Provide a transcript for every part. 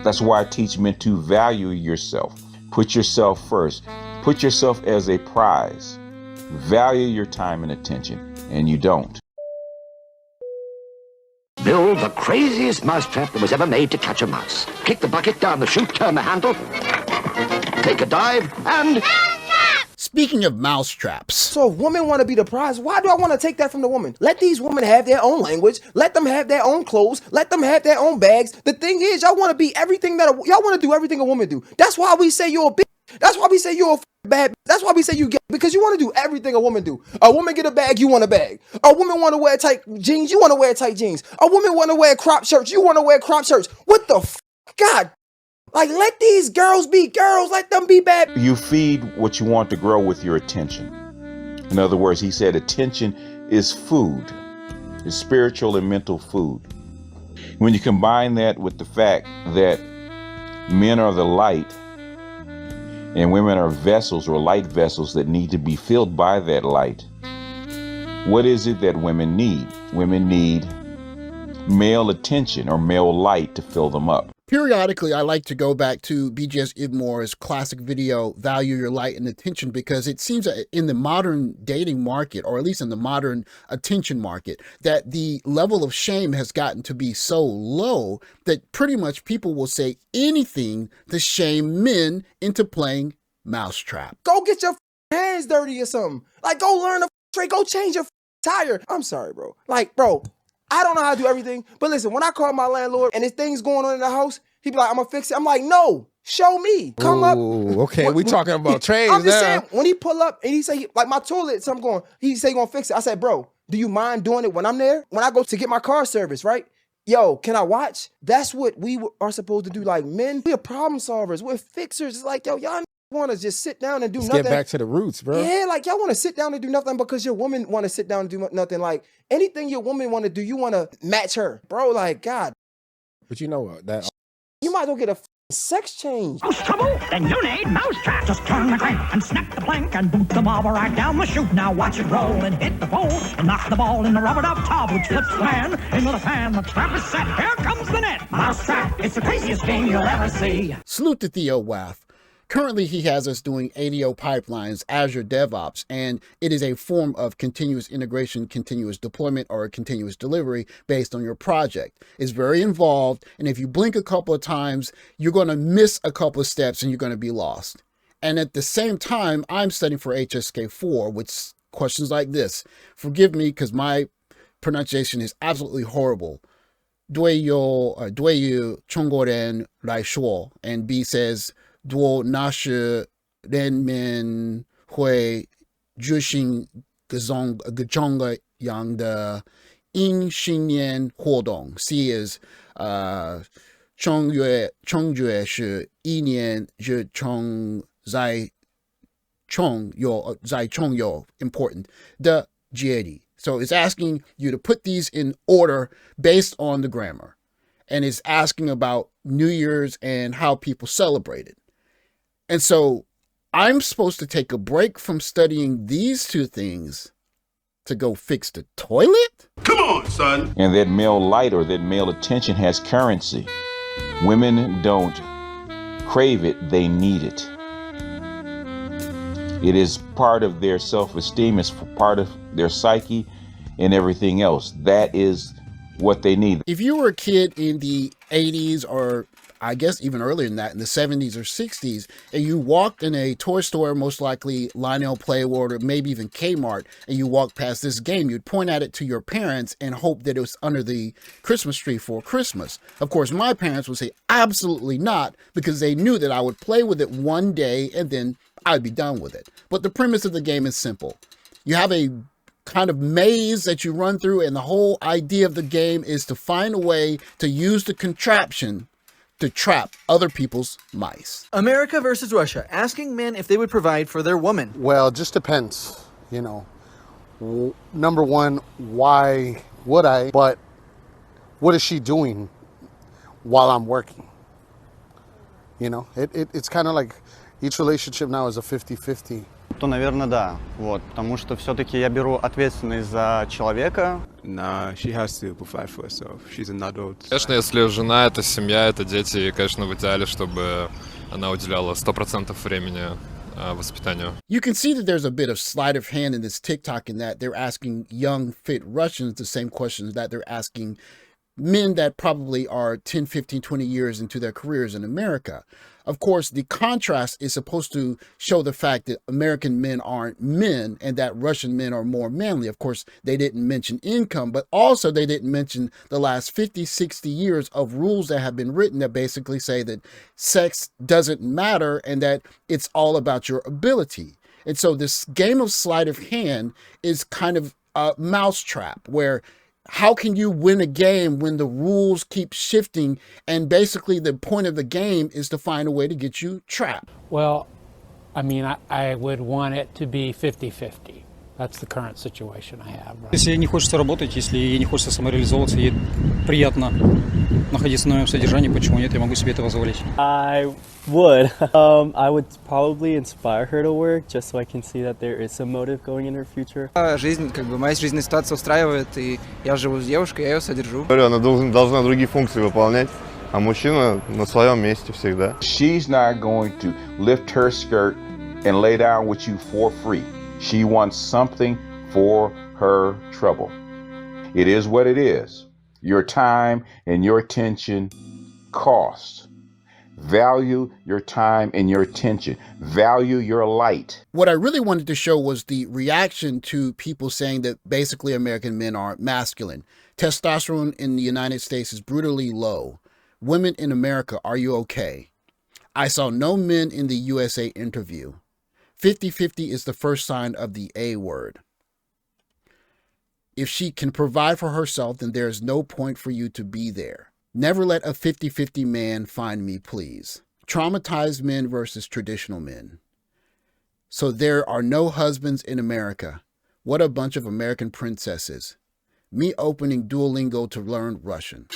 That's why I teach men to value yourself. Put yourself first. Put yourself as a prize. Value your time and attention, and you don't. Build the craziest mousetrap that was ever made to catch a mouse. Kick the bucket down the chute, turn the handle, take a dive, and... Speaking of mousetraps. So if women want to be the prize, why do I want to take that from the woman? Let these women have their own language. Let them have their own clothes. Let them have their own bags. The thing is, y'all want to be everything that y'all want to do everything a woman do. That's why we say you're a bitch. That's why we say you're a bad. That's why we say you get, because you want to do everything a woman do. A woman get a bag, you want a bag. A woman want to wear tight jeans, you want to wear tight jeans. A woman want to wear crop shirts, you want to wear crop shirts. What the God? Like, let these girls be girls. Let them be bad. You feed what you want to grow with your attention. In other words, he said attention is food. It's spiritual and mental food. When you combine that with the fact that men are the light and women are vessels or light vessels that need to be filled by that light, what is it that women need? Women need male attention or male light to fill them up. Periodically, I like to go back to BGS IBMOR's classic video, Value Your Light and Attention, because it seems that in the modern dating market, or at least in the modern attention market, that the level of shame has gotten to be so low that pretty much people will say anything to shame men into playing mousetrap. Go get your hands dirty or something. Like, go learn a trade. Go change your tire. I'm sorry, bro. Like, bro, I don't know how to do everything, but listen, when I call my landlord and there's things going on in the house, he be like, I'm gonna fix it. I'm like, no, show me. Come up. Okay, we talking about trades I'm just now. saying, when he pull up and he say, like my toilet, so I'm going, he say he gonna fix it. I said, bro, do you mind doing it when I'm there? When I go to get my car service, right? Yo, can I watch? That's what we are supposed to do. Like, men, we are problem solvers. We're fixers. It's like, yo, y'all want to just sit down and do nothing. Get back to the roots, bro. Yeah, like y'all want to sit down and do nothing because your woman want to sit down and do nothing. Like anything your woman want to do, you want to match her, bro. Like, God. But you know what? That You might as well get a sex change. Mouse trouble? Then you need mousetrap. Just turn the crank and snap the plank and boot the marble right down the chute. Now watch it roll and hit the pole and knock the ball in the rubber duck tub, which flips the pan into the pan. The trap is set. Here comes the net. Mousetrap. It's the craziest game you'll ever see. Salute to Theo Wath. Currently, he has us doing ADO pipelines, Azure DevOps, and it is a form of continuous integration, continuous deployment, or continuous delivery based on your project. It's very involved, and if you blink a couple of times, you're going to miss a couple of steps and you're going to be lost. And at the same time, I'm studying for HSK4, with questions like this. Forgive me, because my pronunciation is absolutely horrible. 对于中国人来说, and B says, 多那些人们会举行各种各样的新年活动。C is 正月是一年之中最重要 important 的节日. So it's asking you to put these in order based on the grammar. And it's asking about New Year's and how people celebrate it. And so I'm supposed to take a break from studying these two things to go fix the toilet? Come on, son. And that male light or that male attention has currency. Women don't crave it, they need it. It is part of their self-esteem, it's part of their psyche and everything else. That is what they need. If you were a kid in the 80s, or I guess even earlier than that, in the 70s or 60s, and you walked in a toy store, most likely Lionel Playworld or maybe even Kmart, and you walked past this game, you'd point at it to your parents and hope that it was under the Christmas tree for Christmas. Of course, my parents would say absolutely not, because they knew that I would play with it one day and then I'd be done with it. But the premise of the game is simple. You have a kind of maze that you run through, and the whole idea of the game is to find a way to use the contraption to trap other people's mice. America versus Russia, asking men if they would provide for their woman. Well, it just depends, you know. Number one, why would I? But what is she doing while I'm working? You know, it's kind of like each relationship now is a 50-50. то, наверное, да. Вот, потому что все-таки я беру ответственность за человека. Nah, she has to provide for herself. She's an adult. Конечно, если жена, это семья, это дети, конечно, в идеале, чтобы она уделяла 100% времени воспитанию. You can see that there's a bit of sleight of hand in this TikTok in that they're asking young, fit Russians the same questions that they're asking men that probably are 10, 15, 20 years into their careers in America. Of course, the contrast is supposed to show the fact that American men aren't men and that Russian men are more manly. Of course, they didn't mention income, but also they didn't mention the last 50, 60 years of rules that have been written that basically say that sex doesn't matter and that it's all about your ability. And so this game of sleight of hand is kind of a moustrap where how can you win a game when the rules keep shifting and basically the point of the game is to find a way to get you trapped? Well, I mean, I would want it to be 50-50. That's the current situation I have. Right? Если ей не хочется работать, если ей не хочется самореализовываться, ей приятно находиться на моем содержании, почему нет, я могу себе это позволить. I would. I would probably inspire her to work, just so I can see that there is some motive going in her future. Жизнь, как бы, моя жизненная ситуация устраивает, и я живу с девушкой, я ее содержу. Она должна другие функции выполнять, а мужчина на своем месте всегда. She's not going to lift her skirt and lay down with you for free. She wants something for her trouble. It is what it is. Your time and your attention cost. Value your time and your attention. Value your light. What I really wanted to show was the reaction to people saying that basically American men aren't masculine. Testosterone in the United States is brutally low. Women in America, are you okay? I saw no men in the USA interview. 50-50 is the first sign of the A word. If she can provide for herself, then there is no point for you to be there. Never let a 50-50 man find me, please. Traumatized men versus traditional men. So there are no husbands in America. What a bunch of American princesses. Me opening Duolingo to learn Russian.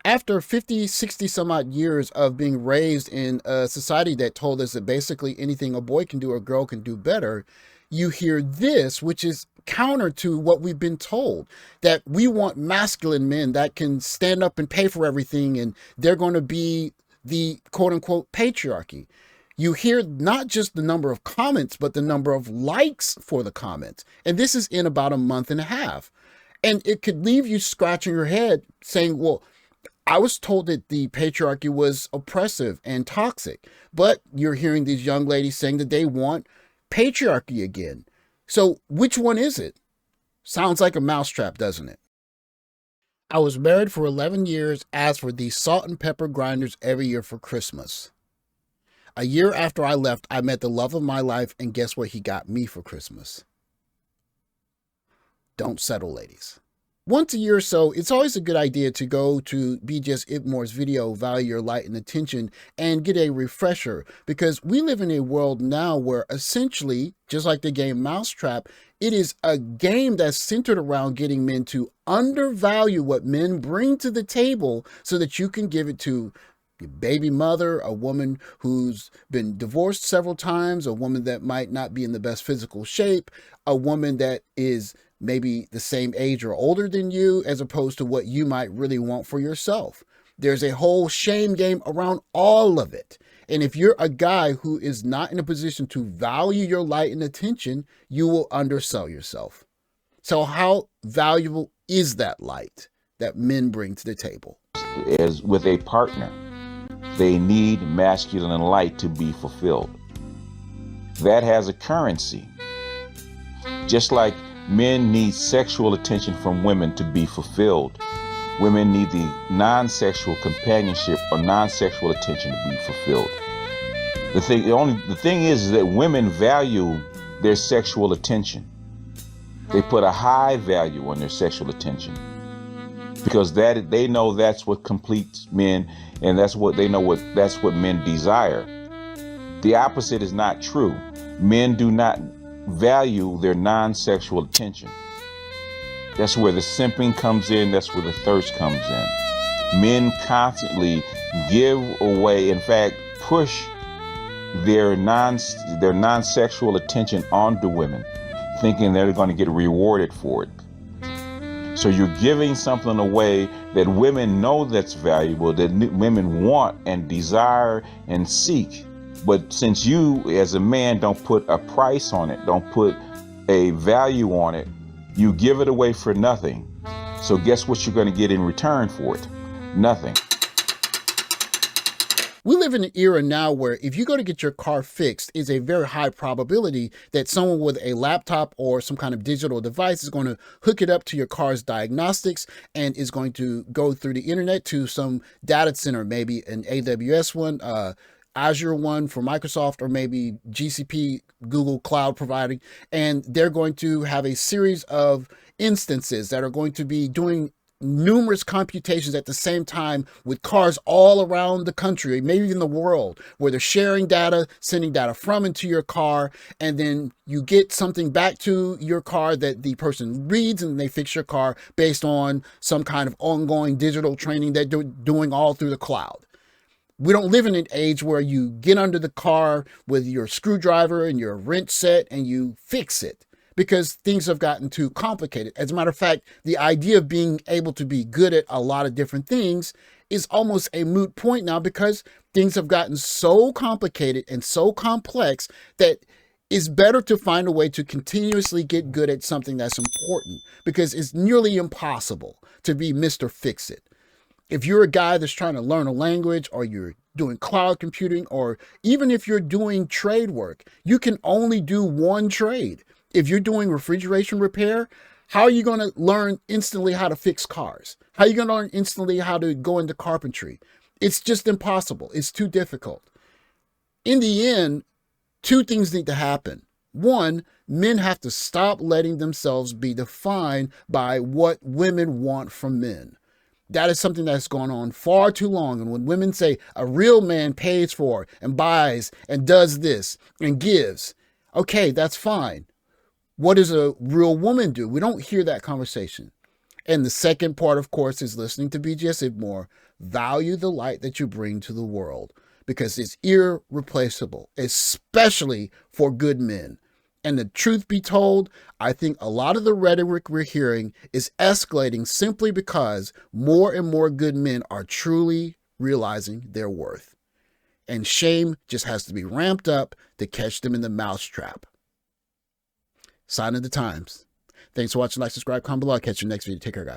After 50, 60 some odd years of being raised in a society that told us that basically anything a boy can do or a girl can do better, you hear this, which is counter to what we've been told, that we want masculine men that can stand up and pay for everything and they're going to be the quote unquote patriarchy. You hear not just the number of comments, but the number of likes for the comments. And this is in about a month and a half. And it could leave you scratching your head saying, well, I was told that the patriarchy was oppressive and toxic, but you're hearing these young ladies saying that they want patriarchy again. So which one is it? Sounds like a mousetrap, doesn't it? I was married for 11 years, asked for these salt and pepper grinders every year for Christmas. A year after I left, I met the love of my life, and guess what he got me for Christmas? Don't settle, ladies. Once a year or so, it's always a good idea to go to BGS IBMOR's video, Value Your Light and Attention, and get a refresher, because we live in a world now where essentially, just like the game Mousetrap, it is a game that's centered around getting men to undervalue what men bring to the table so that you can give it to your baby mother, a woman who's been divorced several times, a woman that might not be in the best physical shape, a woman that is maybe the same age or older than you, as opposed to what you might really want for yourself. There's a whole shame game around all of it. And if you're a guy who is not in a position to value your light and attention, you will undersell yourself. So how valuable is that light that men bring to the table? As with a partner, they need masculine light to be fulfilled. That has a currency. Just like men need sexual attention from women to be fulfilled, women need the non-sexual companionship or non-sexual attention to be fulfilled. The thing is that women value their sexual attention. They put a high value on their sexual attention because they know that's what completes men, and that's what men desire. The opposite is not true. Men do not value their non-sexual attention. That's where the simping comes in. That's where the thirst comes in. Men constantly give away, in fact, push their non-sexual attention onto women, thinking they're going to get rewarded for it. So you're giving something away that women know that's valuable, that women want and desire and seek. But since you as a man don't put a price on it, don't put a value on it, you give it away for nothing. So guess what you're going to get in return for it? Nothing. We live in an era now where if you go to get your car fixed, it's a very high probability that someone with a laptop or some kind of digital device is going to hook it up to your car's diagnostics and is going to go through the internet to some data center, maybe an AWS one, Azure one for Microsoft, or maybe GCP, Google Cloud providing, and they're going to have a series of instances that are going to be doing numerous computations at the same time with cars all around the country, maybe even the world, where they're sharing data, sending data from and to your car, and then you get something back to your car that the person reads, and they fix your car based on some kind of ongoing digital training that they're doing all through the cloud. We don't live in an age where you get under the car with your screwdriver and your wrench set and you fix it, because things have gotten too complicated. As a matter of fact, the idea of being able to be good at a lot of different things is almost a moot point now, because things have gotten so complicated and so complex that it's better to find a way to continuously get good at something that's important, because it's nearly impossible to be Mr. Fix-It. If you're a guy that's trying to learn a language, or you're doing cloud computing, or even if you're doing trade work, you can only do one trade. If you're doing refrigeration repair, how are you going to learn instantly how to fix cars? How are you going to learn instantly how to go into carpentry? It's just impossible. It's too difficult. In the end, two things need to happen. One, men have to stop letting themselves be defined by what women want from men. That is something that's gone on far too long. And when women say a real man pays for and buys and does this and gives, okay, that's fine. What does a real woman do? We don't hear that conversation. And the second part, of course, is listening to BGS IBMOR. Value the light that you bring to the world, because it's irreplaceable, especially for good men. And the truth be told, I think a lot of the rhetoric we're hearing is escalating simply because more and more good men are truly realizing their worth. And shame just has to be ramped up to catch them in the moustrap. Sign of the times. Thanks for watching. Like, subscribe, comment below. I'll catch you next video. Take care, guys.